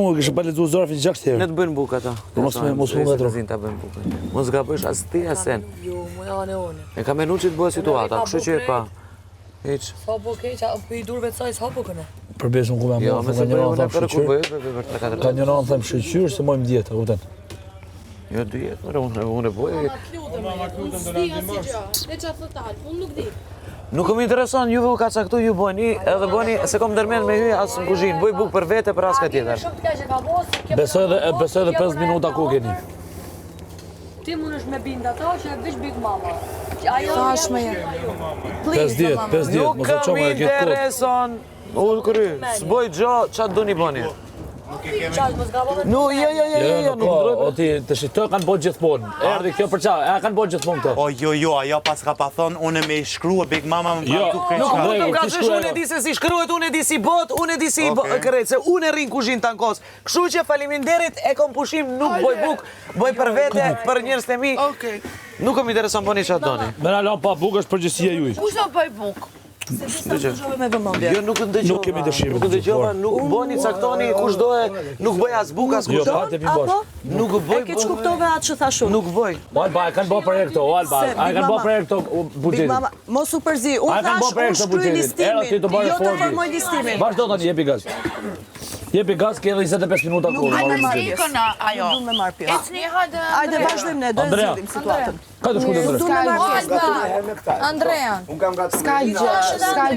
unë kështë pa lezu Zorafin 6 herë. Ne të bëjnë bukë ata. Mos më vetro. Ta bëjnë bukë. Mos gabësh as ti as sen. Jo, më janë e one. E ka menu që të bëhe situata, kështu që e pa. Hiq. Sa po keq, për i durve të saj, sa po këne? Përbes unë ku me Jo, më, me se ka bëjë njëra unë në për thamë ku bëjë, shqyqyr, për 3-4. ka njëra në thamë shqyqyr, se mojmë djetë, uten. Jo, 2 jetë, unë e bëjë. Unë nuk di. Nuk më intereson, juve u ka caktu, ju bëni, edhe bëni, se kom dërmen me hy asë në kuzhinë, bëj bukë për vete, për asë ka tjetër. Besoj dhe 5 minuta ku keni. Ti mund është me binda ta që e vish Big Mama. Tash me je. 5 ditë, Nuk mos e më qomë e këtë kot. intereson, ullë kry, s'boj gjo, qatë du një bëni. Qash mos gabove. Jo, Jo, nuk drojtë. o ti, të shito kanë bojë gjithmonë. Erdi kjo për qa, e kanë bojë gjithmonë këto. O, jo, ajo pas ka pa thonë, unë me i shkrua Big Mama më Jo, patu Nuk kreqa. mund të Ti ka qesh, shkruaj, unë e di se si shkruhet, unë e di si bot, unë e di si Okej. kërrejt, se unë e rrinë kuzhinë të ankos. Kështu që faleminderit, e kom pushim, nuk boj buk, boj për vete, për njerëz të mi. Nuk më intereson bëni qatë doni. Me në lanë pa bukë është përgjësia juj. Kush do bëj bukë? Jo, nuk ndëgjova. Nuk kemi dëshirë, Nuk ndëgjova, nuk bëni caktoni kush doje, nuk bëj as buk as Jo, kush do. pa të pim bosh. Nuk bëj. Ke që kuptove atë që thashun? Nuk bëj. Alba, e kanë bërë për e këto, Alba, Se, a e Big kanë bërë Mama- për e këto Big budgetin. Mama, mos u përzi, A unë e kanë thash, bërë për e unë këto shkryj budgetin. Era ti listimin, të bërë jo të formi. formoj listimin. Vazhdo tani, jepi gaz. Jepi gaz, ke edhe 25 minuta kohë. Hajde marrë marrë pjesë. pjesë. ajo. Nuk me marrë pjesë. Ecni, hajde. Hajde vazhdojmë ne, do e Andrea. zgjidhim situatën. Ka të shkutë ndërë. Nuk me marrë pjesë. Andrea. Ska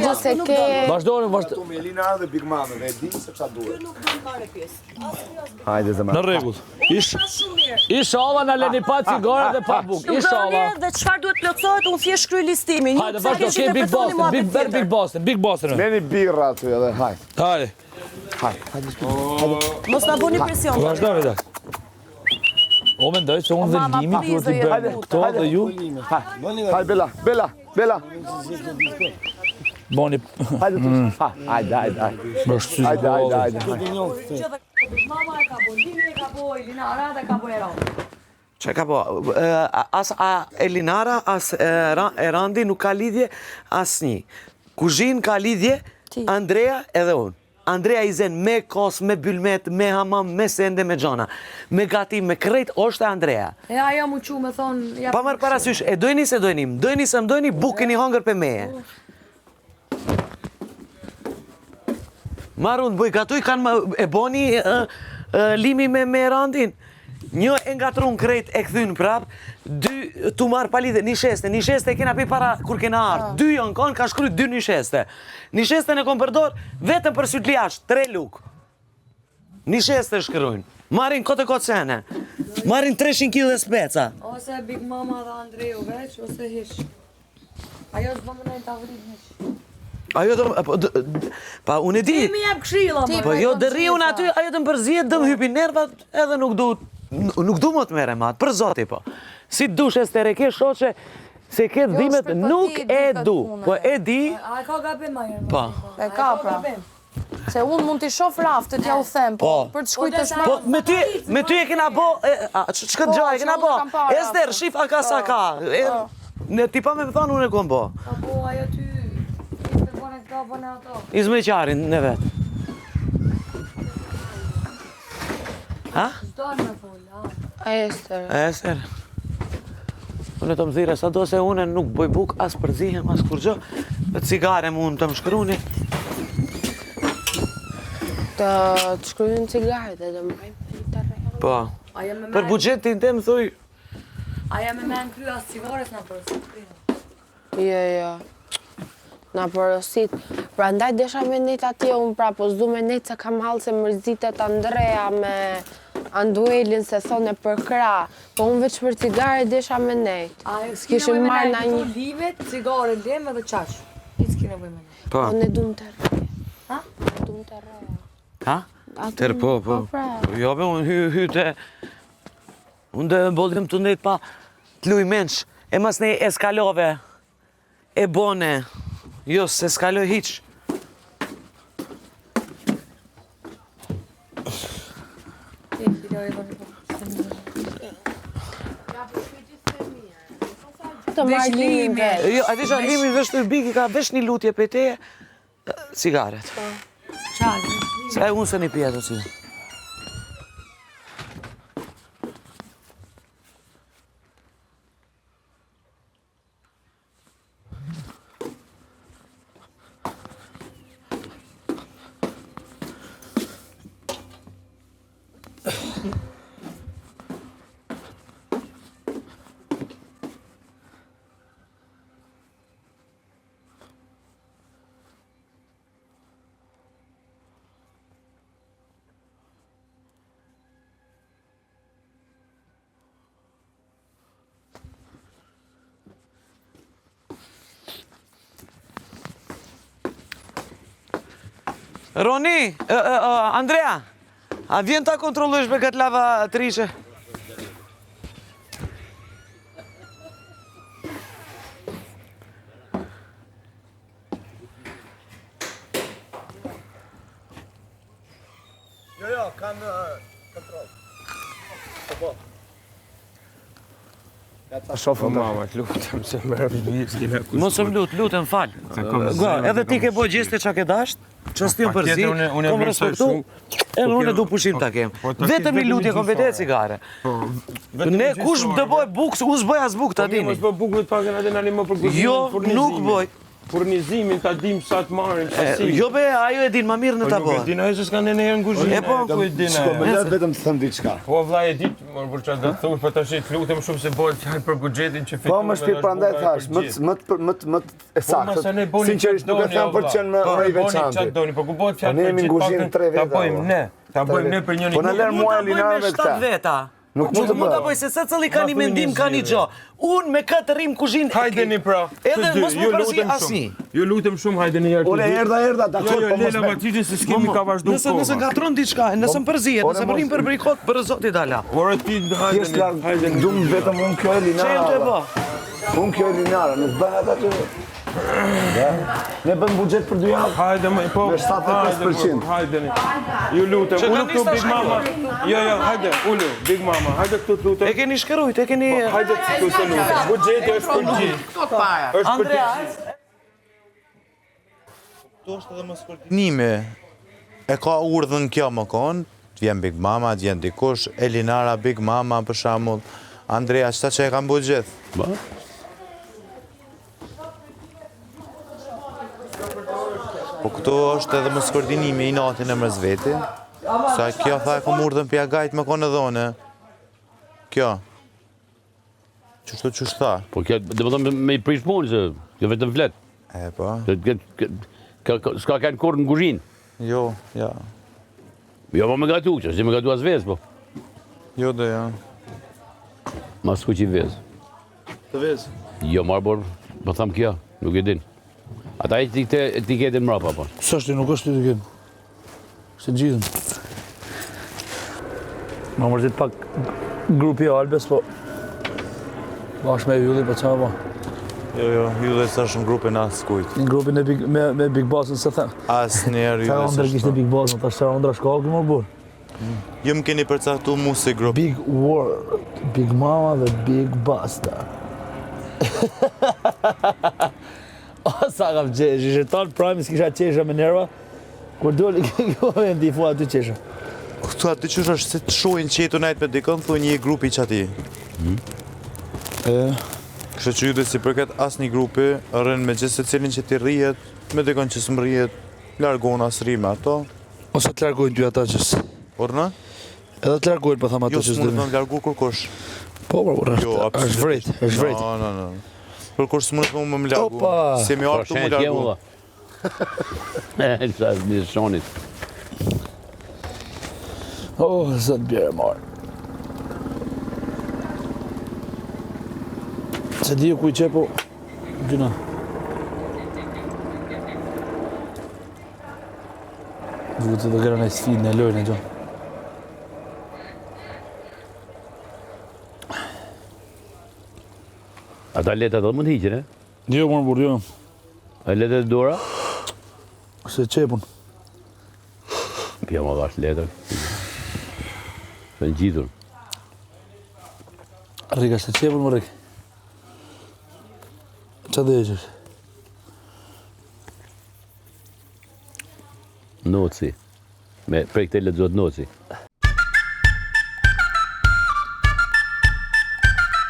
gjë se ke... Vazhdojnë, vazhdojnë. Me Elina dhe Big Mama, dhe e di se ç'a duhet. Në rregull. Inshallah na leni pa cigare dhe pa bukë. Inshallah. Dhe çfarë duhet plotësohet, unë thjesht shkryj listimin. Ju Hajde, pse vazhdo, kishit ke Big interpretoni mua Boston, vetë tjetër? Big Boston. Leni birra aty edhe, haj. Hajde, Mos na bëni presion. vazhdo me ta. O mendoj se unë dhe Mama, Limi duhet please, t'i bëjmë këto dhe ju. Haj, Bela. Boni, Hajde tu. Hajde. më shqy. Hajde. Mama e ka bo, Lini e ka bo, Elinara dhe ka bo Eran. Që ka po, as Elinara, as Erandi nuk ka lidhje as një. Kuzhinë ka lidhje Andrea edhe unë. Andrea i zen me kos, me bylmet, me hamam, me sende, me gjana. Me gatim, me krejt, është e Andrea. E ajo mu që me thonë... Pa mërë parasysh, e dojni se dojni, dojni se më dojni, bukini hongër për meje. Marun, bëj, gatuj kanë e boni Limi me Erandin. Një e ngatrun krejt e këthyn prap, 2 tu marë palide, një sheste kena pi para kur kena ardhë, 2 janë kanë, ka shkryt 2 një sheste. Një sheste në kom përdor, vetëm për sytliash, 3 luk. Një sheste shkryjnë, marin kote sene, marin 300 kg speca. Ose Big Mama dhe Andreu veç, ose hish. Ajo është bëmë në tavërin hish. Ajo pa unë e di, Ti mi jep këshilla, ma. po jo dërri unë aty, ajo të më përzijet, dë më hypi nervat, edhe nuk du më të mere matë, për zoti po. Si dushe s'tere ke shoqe, se ke dhimet, nuk e du, po e di, A e ka gabim ma jenë. po. E ka pra. Se unë mund t'i shof raftet, ja u them, po, për të shkujt të shma. Po me ty e kena bo, që këtë gjaj e kena bo, Ester, shif a ka sa ka, ti pa me më thonë unë e kom bo. Ka po ajo ty, ishte bone këta, bone ato. Izme qarin, në vetë. Ha? Zdojnë me folë, A Ester. Ester. Unë të më thire, sa do se unë nuk bëj buk, as përzihem, as kur gjë, dhe cigare mu unë të më shkruni. Të shkryjnë cigaret dhe të mbajmë të rejë. Po. Për budgetin të më thuj, Aja me men kry as cigares në përës. Jo. Na porosit. Pra ndaj desha me net atje unë pra, po s'du me net se kam halë se mërzitet Andrea me Anduelin se thone për kra. Po unë veç për cigare desha me net. S'kishim marrë na një... Limet, cigare, lem edhe qash. I s'ki nevoj me ne. po. Po ne dum të rejë. Ha? Ne dum të rejë. Ha? Tërë po. pra. Jo be, unë hyte, unë dhe bollim të ndet pa të luj menç, e mas ne eskalove, e bone, jo, se eskaloj hiq. Të marrë limin veç. Jo, ati që Limi vesh të biki ka vesh një lutje për te, cigaret. Qalë. Se unë se një pjetë të cilë. Roni, Andrea, a vjen ta kontrollosh me këtë lavatriçe? Jo, kanë kontroll. Po. Ja ta shofëm Mama, lutem se më s'kena kusht. Mos më lutem fal. Edhe ti ke bëj gjeste çka ke dash? Ç'sti u përzi? Kom respektu. Edhe unë du pushim ta kem. Vetëm një lutje kompetencë cigare. Ne kush do bëj buks, unë s'bëj as buk ta dini. Mos bë bukë të pakën atë nani më për guzim. Jo, nuk bëj. Furnizimin ta dim sa të marrim pasi. Jo be, ajo e din më mirë në ta bëj. Din ajo s'ka në herë në kuzhinë. E po, ku e din S'ko ajo. më lë vetëm të them diçka. Po vllai e di, por çfarë do të thuaj, po tash të lutem shumë se bëhet fjalë për buxhetin që Po fitoj. më shpirt prandaj thash, më e saktë. Sinqerisht nuk e them për të qenë më i veçantë. Çfarë doni, po ku bëhet fjalë Ne jemi në kuzhinë 3 veta. Ta bëjmë ne. Ta bëjmë ne për njëri. Po na lër mua Elinara me këtë. Veta. Nuk mund të mund ta bëj. bëj se secili ka një mendim, ka një gjë. Unë me këtë rrim kuzhinë. Hajdeni pra. Edhe mos më përzi asnjë. Ju lutem shumë, hajdeni herë. Ore erdha, dakor, Jo, po mos Lela me. Maçiçi se skemi ka vazhdu kohë. Nëse ngatron diçka, nëse më përzihet, nëse më rrim për brikot, për zoti dala. Ore ti Thjesht hajdeni. larg, dum vetëm unë kjo Çe të Elinara. bë? Unë kjo Elinara, nuk bëhet aty. Ne bëm buxhet për 2 javë. Hajde më po. Me 75%. Hajdeni. Ju lutem. Ulu këtu Big Mama. Jo, hajde, ulu Big Mama. Hajde këtu të lutem. E keni shkërujt, e keni... Hajde këtu të lutem. Buxheti është për gjithë. Është për Andrea, gjithë. To është edhe mos koordinimi. E ka urdhën kjo më konë, të vjen Big Mama, të vjen dikush, Elinara, Big Mama, për shembull, Andrea, qëta që e kam bëjt gjithë. Po këto është edhe mos koordinimi i natin e mërës veti. Sa kjo tha e kom urdhën pja gajt më konë edhe one. Kjo. Qështu qështë tha? Po kjo, dhe më thëmë me i prish punë, se kjo vetëm flet. E po. S'ka kanë kur në kuzhinë. Jo, ja. Jo, më gatu, që si më gatu as vezë, po. Jo dhe ja. Mas ku që i vezë. Të vezë. Jo, marë borë, po thamë kjo, nuk e din. Ata e etiketin mrapa, po. S'është, nuk është etiket. Se gjithën. Më mërzit pak grupi Albes, po... Bashkë me Ylli, po që më po. Jo, Ylli së është në grupin asë kujt. Në grupin me Big Boss-ën se them. Asë njerë Sa Ylli Ondra së kishte është. Big Boss, më tash sa Ondra shkallë këmë burë. Ju më keni përcaktu mu si grup. Big World, Big Mama dhe Big Basta. O, sa kam qesh, ishe tanë prajmi s'kisha qesha me nerva. Kur doli kjo me ndi fu aty qesha. Këtu aty qështë është se të shojnë qetu najtë me dikën, thuj një grupi që ati. Kështë që ju dhe si përket asë një grupi, rënë me gjithë se cilin që ti rrijet, me dikën që së më rrijet, largona së rime ato. Ose të largojnë ty ata qës. Orna? Edhe të largojnë, po thamë Jo, ata së qës mund dhe. të më largu kur kush. Po, Jo, është vrejt, është vrejt. No. Për kush së mund të më largu. Opa! Se mi arë të më largu. E, sa një shonit. Oh, zëtë bjerë marë. Se di ku i qepo, gjuna. Duke të dhe gara në sfidë në lojnë e gjonë. Ata letat dhe mund hiqen, e? Jo, më në burë, jo. A letat e dora? Se qepun. Pja më dhash letat. Se në gjithur. Rika, se qepun më rikë. Qa dhe e qësh? Noci. Prej këte lexohet noci.